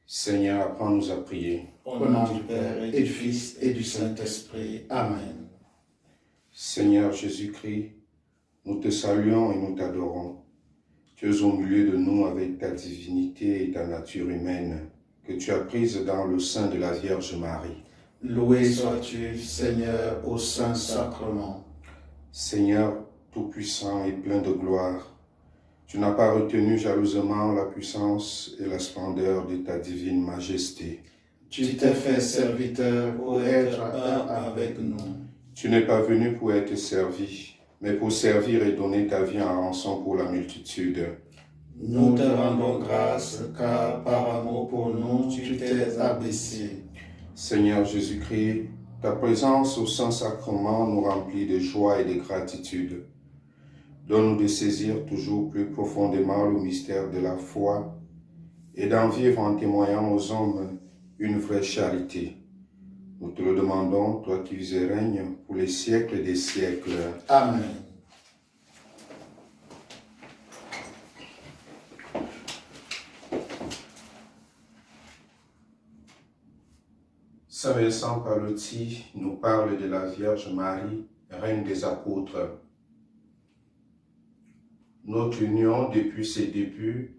Seigneur, apprends-nous à prier. Au nom du Père et du Fils et du Saint-Esprit. Amen. Seigneur Jésus-Christ, nous te saluons et nous t'adorons. Tu es au milieu de nous avec ta divinité et ta nature humaine que tu as prise dans le sein de la Vierge Marie. Loué sois-tu, Seigneur, au Saint-Sacrement. Seigneur tout-puissant et plein de gloire, tu n'as pas retenu jalousement la puissance et la splendeur de ta divine majesté. Tu t'es fait serviteur pour être un avec nous. Tu n'es pas venu pour être servi, mais pour servir et donner ta vie en rançon pour la multitude. Nous te rendons grâce, car par amour pour nous, tu t'es abaissé. Seigneur Jésus-Christ, ta présence au Saint-Sacrement nous remplit de joie et de gratitude. Donne-nous de saisir toujours plus profondément le mystère de la foi et d'en vivre en témoignant aux hommes une vraie charité. Nous te le demandons, toi qui vis et règnes pour les siècles des siècles. Amen. Saint Vincent Pallotti nous parle de la Vierge Marie, reine des apôtres. Notre union, depuis ses débuts,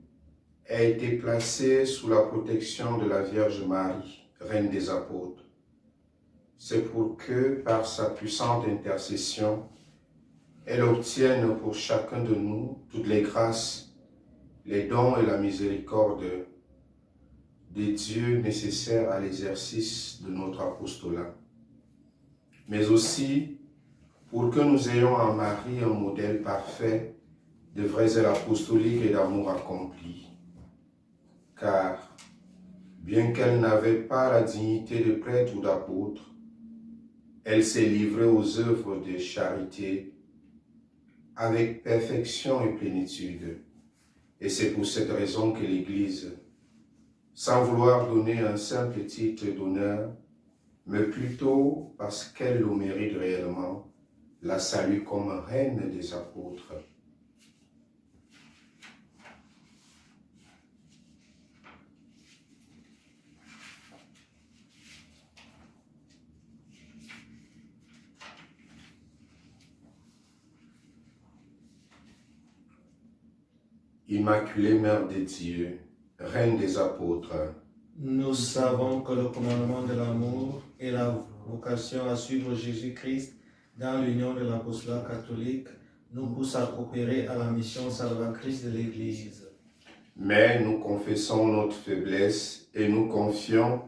a été placée sous la protection de la Vierge Marie, reine des apôtres. C'est pour que, par sa puissante intercession, elle obtienne pour chacun de nous toutes les grâces, les dons et la miséricorde des dieux nécessaires à l'exercice de notre apostolat. Mais aussi pour que nous ayons en Marie un modèle parfait de vrais zèle apostolique et d'amour accompli. Car, bien qu'elle n'avait pas la dignité de prêtre ou d'apôtre, elle s'est livrée aux œuvres de charité avec perfection et plénitude. Et c'est pour cette raison que l'Église, sans vouloir donner un simple titre d'honneur, mais plutôt parce qu'elle le mérite réellement, la salue comme reine des apôtres. Immaculée Mère de Dieu, Reine des apôtres, Nous savons que le commandement de l'amour et la vocation à suivre Jésus-Christ dans l'union de l'apostolat catholique nous poussent à coopérer à la mission salvatrice de l'Église. mais nous confessons notre faiblesse et nous confions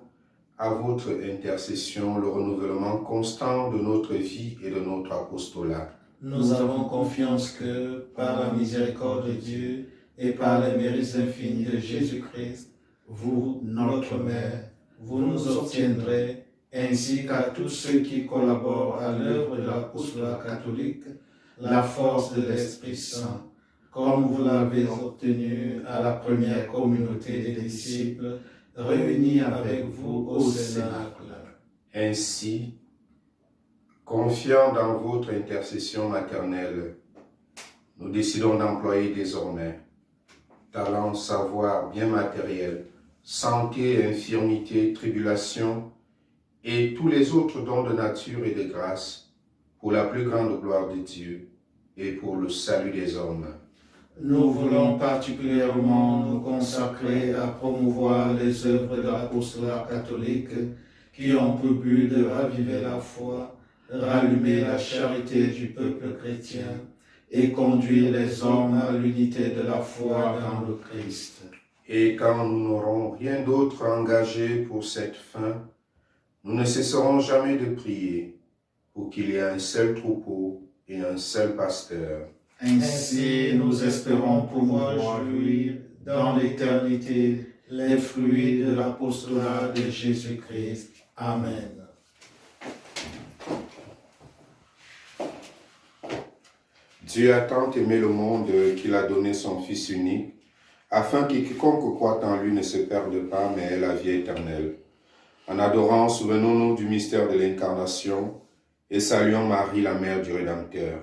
à votre intercession le renouvellement constant de notre vie et de notre apostolat. Nous avons confiance que, par la miséricorde de Dieu et par les mérites infinis de Jésus-Christ, vous, notre Mère, vous nous obtiendrez, ainsi qu'à tous ceux qui collaborent à l'œuvre de l'apostolat catholique, la force de l'Esprit Saint, comme vous l'avez obtenu à la première communauté des disciples, réunis avec vous au Cénacle. Ainsi, confiant dans votre intercession maternelle, nous décidons d'employer désormais talent, savoir bien matériel, santé, infirmité, tribulation et tous les autres dons de nature et de grâce pour la plus grande gloire de Dieu et pour le salut des hommes. Nous voulons particulièrement nous consacrer à promouvoir les œuvres de l'apostolat catholique qui ont pour but de raviver la foi, rallumer la charité du peuple chrétien et conduire les hommes à l'unité de la foi dans le Christ. Et quand nous n'aurons rien d'autre à engager pour cette fin, nous ne cesserons jamais de prier pour qu'il y ait un seul troupeau et un seul pasteur. Ainsi, nous espérons pouvoir jouir dans l'éternité les fruits de l'apostolat de Jésus-Christ. Amen. Dieu a tant aimé le monde qu'il a donné son Fils unique, afin que quiconque croit en lui ne se perde pas, mais ait la vie éternelle. En adorant, souvenons-nous du mystère de l'incarnation et saluons Marie, la mère du Rédempteur.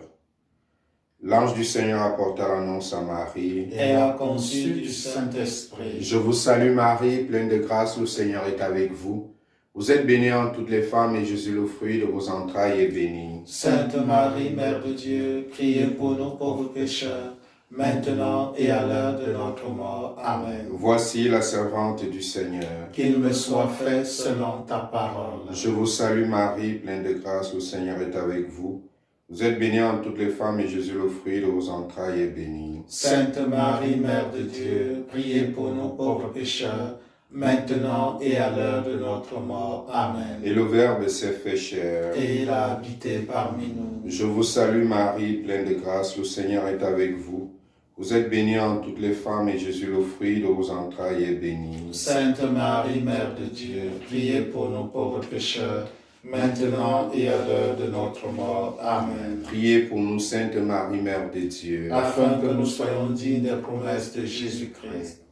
L'ange du Seigneur apporta l'annonce à Marie. Et a conçu du Saint-Esprit. Je vous salue Marie, pleine de grâce, le Seigneur est avec vous. Vous êtes bénie entre toutes les femmes et Jésus, le fruit de vos entrailles, est béni. Sainte Marie, Mère de Dieu, priez pour nous pauvres pécheurs, maintenant et à l'heure de notre mort. Amen. Voici la servante du Seigneur. Qu'il me soit fait selon ta parole. Je vous salue Marie, pleine de grâce, le Seigneur est avec vous. Vous êtes bénie entre toutes les femmes et Jésus, le fruit de vos entrailles, est béni. Sainte Marie, Mère de Dieu, priez pour nous pauvres pécheurs, maintenant et à l'heure de notre mort. Amen. Et le Verbe s'est fait chair. Et il a habité parmi nous. Je vous salue Marie, pleine de grâce, le Seigneur est avec vous. Vous êtes bénie entre toutes les femmes et Jésus, le fruit de vos entrailles, est béni. Sainte Marie, Mère de Dieu, priez pour nous pauvres pécheurs, maintenant et à l'heure de notre mort. Amen. Priez pour nous, Sainte Marie, Mère de Dieu, Afin que nous soyons dignes des promesses de Jésus-Christ.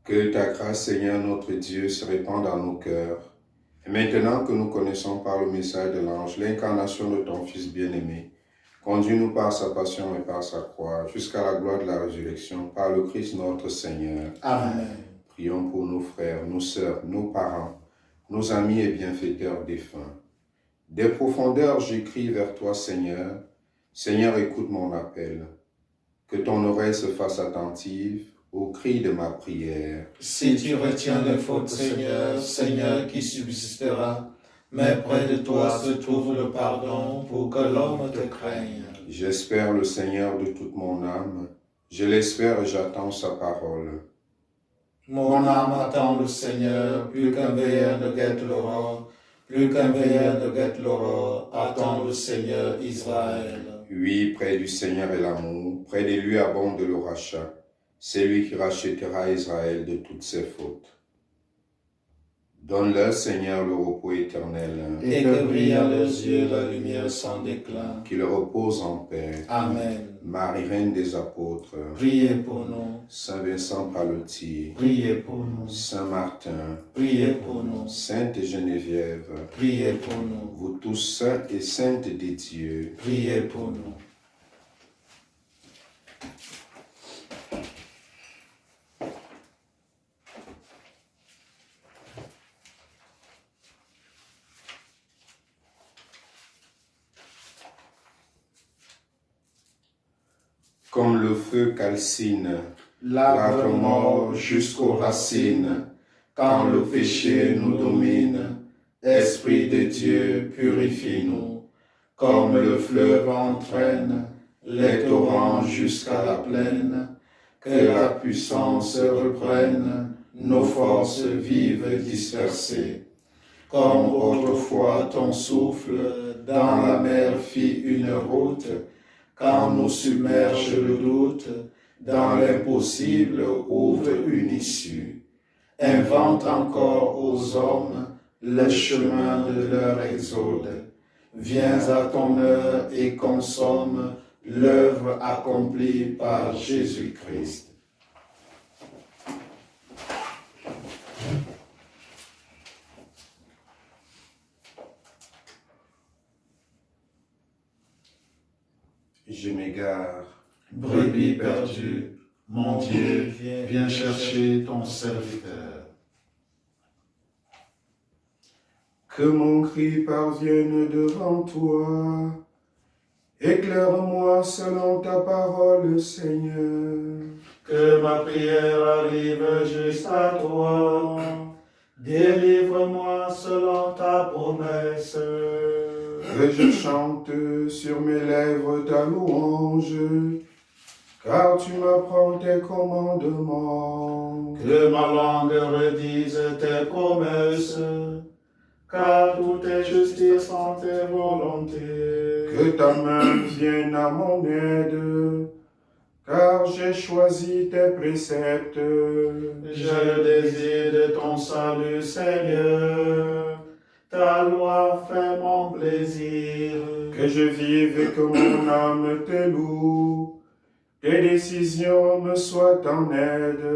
que ta grâce, Seigneur notre Dieu, se répande dans nos cœurs. Et maintenant que nous connaissons par le message de l'ange l'incarnation de ton Fils bien-aimé, conduis-nous par sa passion et par sa croix, jusqu'à la gloire de la résurrection, par le Christ notre Seigneur. Amen. Prions pour nos frères, nos sœurs, nos parents, nos amis et bienfaiteurs défunts. Des profondeurs, j'écris vers toi, Seigneur. Seigneur, écoute mon appel. Que ton oreille se fasse attentive au cri de ma prière. Si tu retiens les fautes, Seigneur, Seigneur qui subsistera, mais près de toi se trouve le pardon pour que l'homme te craigne. J'espère le Seigneur de toute mon âme. Je l'espère et j'attends sa parole. Mon âme attend le Seigneur, plus qu'un veilleur ne guette l'aurore, plus qu'un veilleur ne guette l'aurore, attend le Seigneur Israël. Oui, près du Seigneur est l'amour, près de lui abonde le rachat. C'est lui qui rachètera Israël de toutes ses fautes. Donne-leur, Seigneur, le repos éternel. Et que brille à leurs yeux la lumière sans déclin. Qu'ils reposent en paix. Amen. Marie, Reine des apôtres. Priez pour nous. Saint Vincent Pallotti. Priez pour nous. Saint Martin. Priez pour nous. Sainte Geneviève. Priez pour nous. Vous tous saints et saintes des dieux. Priez pour nous. Comme le feu calcine L'arbre mort jusqu'aux racines, quand le péché nous domine, Esprit de Dieu, purifie-nous, comme le fleuve entraîne les torrents jusqu'à la plaine, que la puissance reprenne nos forces vives dispersées. Comme autrefois ton souffle dans la mer fit une route, quand nous submerge le doute, dans l'impossible ouvre une issue. Invente encore aux hommes le chemin de leur exode. Viens à ton heure et consomme l'œuvre accomplie par Jésus-Christ. Je m'égare. Brebis perdue, mon Dieu, viens chercher ton serviteur. Que mon cri parvienne devant toi. Éclaire-moi selon ta parole, Seigneur. Que ma prière arrive jusqu'à toi. Délivre-moi selon ta promesse. Que je chante sur mes lèvres ta louange, car tu m'apprends tes commandements. Que ma langue redise tes promesses, car tout est justice en tes volontés. Que ta main vienne à mon aide, car j'ai choisi tes préceptes. Je désire de ton salut, Seigneur, ta loi fait mon plaisir. Que je vive et que mon âme te loue, tes décisions me soient en aide.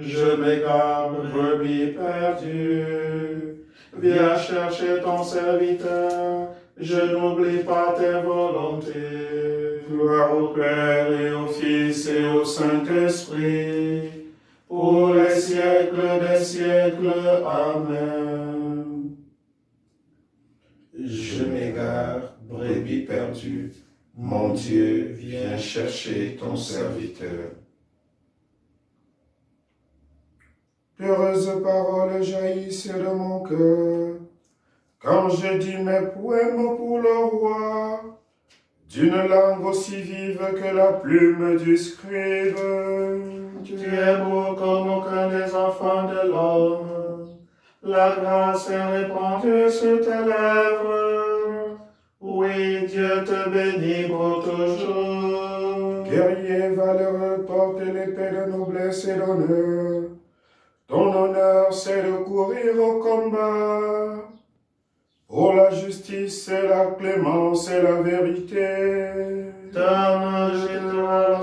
Je m'égare, brebis perdue, viens chercher ton serviteur, je n'oublie pas tes volontés. Gloire au Père et au Fils et au Saint-Esprit, pour les siècles des siècles. Amen. Je m'égare, brebis perdue, mon Dieu, viens chercher ton serviteur. D'heureuses paroles jaillissent de mon cœur, quand je dis mes poèmes pour le roi, d'une langue aussi vive que la plume du scribe. Tu es beau comme aucun des enfants de l'homme, la grâce est répandue sur tes lèvres. Oui, Dieu te bénit pour toujours. Guerrier valeureux, porte l'épée de noblesse et d'honneur. Ton honneur, c'est de courir au combat. Pour la justice, c'est la clémence et la vérité. Ta main jettera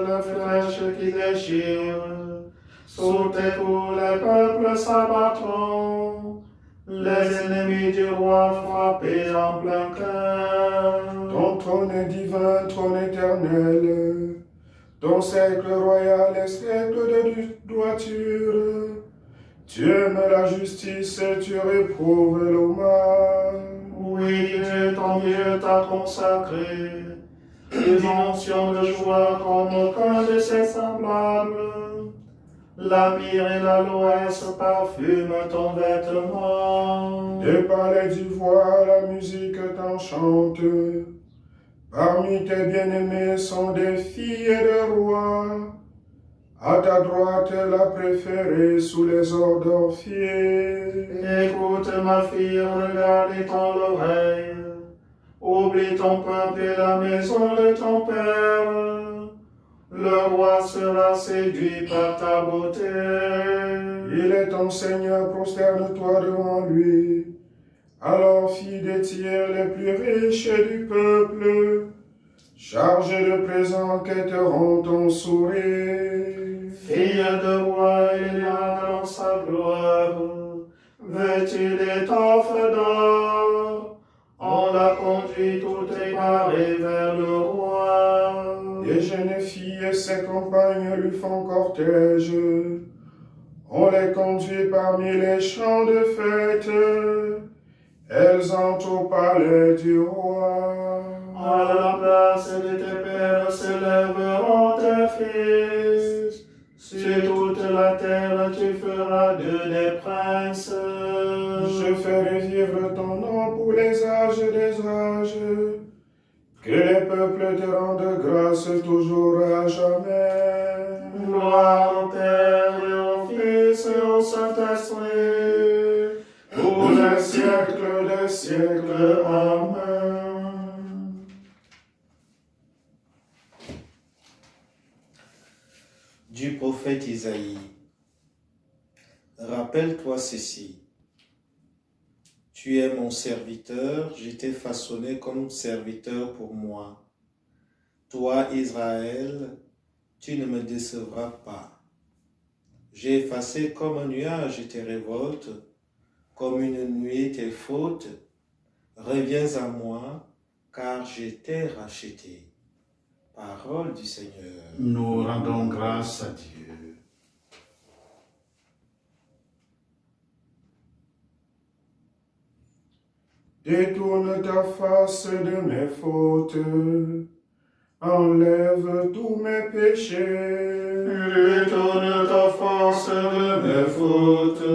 la flèche qui déchire. Sous tes coups, les peuples s'abattront. Les ennemis du roi frappés en plein cœur. Ton trône est divin, trône éternel. Ton siècle royal est siècle de droiture. Tu aimes la justice et tu réprouves le mal. Oui, Dieu, ton Dieu t'a consacré une dimension de joie comme aucun de ses semblables. La myrrhe et l'aloès parfument ton vêtement. Des palais d'ivoire, la musique t'enchante. Parmi tes bien-aimés sont des filles de rois. À ta droite, la préférée sous les ors d'Orphée. Écoute ma fille, regarde et tends l'oreille. Oublie ton peuple et la maison de ton père. Le roi sera séduit par ta beauté. Il est ton Seigneur, prosterne-toi devant lui. Alors, fille des tiers les plus riches du peuple, chargés de présents quêteront ton sourire. Fille de roi, il est là dans sa gloire, vêtue d'étoffes d'or. On l'a conduit tout égaré vers le roi. Des jeunes filles et ses compagnes lui font cortège. On les conduit parmi les champs de fête. Elles entrent au palais du roi. À la place de tes pères s'élèveront tes fils. Sur toute la terre tu feras d'eux des princes. Je ferai vivre ton nom pour les âges des âges. Que les peuples te rendent grâce toujours à jamais. Gloire au Père et au Fils et au Saint-Esprit, pour les siècles des siècles. Amen. Du prophète Isaïe. Rappelle-toi ceci. Tu es mon serviteur, je t'ai façonné comme serviteur pour moi. Toi, Israël, tu ne me décevras pas. J'ai effacé comme un nuage tes révoltes, comme une nuée tes fautes. Reviens à moi, car je t'ai racheté. Parole du Seigneur. Nous rendons grâce à Dieu. Détourne ta face de mes fautes, enlève tous mes péchés. Détourne ta face de mes fautes,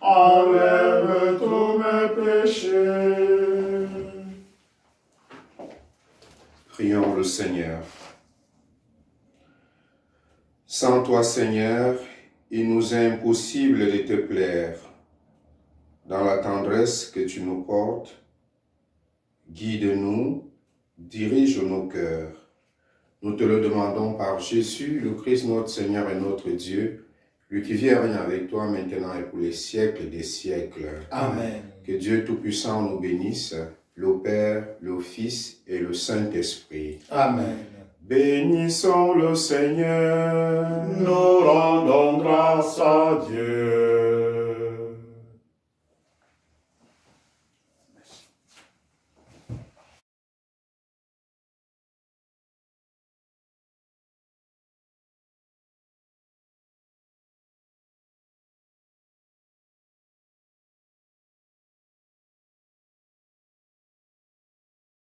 enlève tous mes péchés. Prions le Seigneur. Sans toi, Seigneur, il nous est impossible de te plaire. Dans la tendresse que tu nous portes, guide-nous, dirige nos cœurs. Nous te le demandons par Jésus, le Christ, notre Seigneur et notre Dieu, lui qui vit et règne avec toi maintenant et pour les siècles des siècles. Amen. Que Dieu Tout-Puissant nous bénisse, le Père, le Fils et le Saint-Esprit. Amen. Bénissons le Seigneur. Nous rendons grâce à Dieu.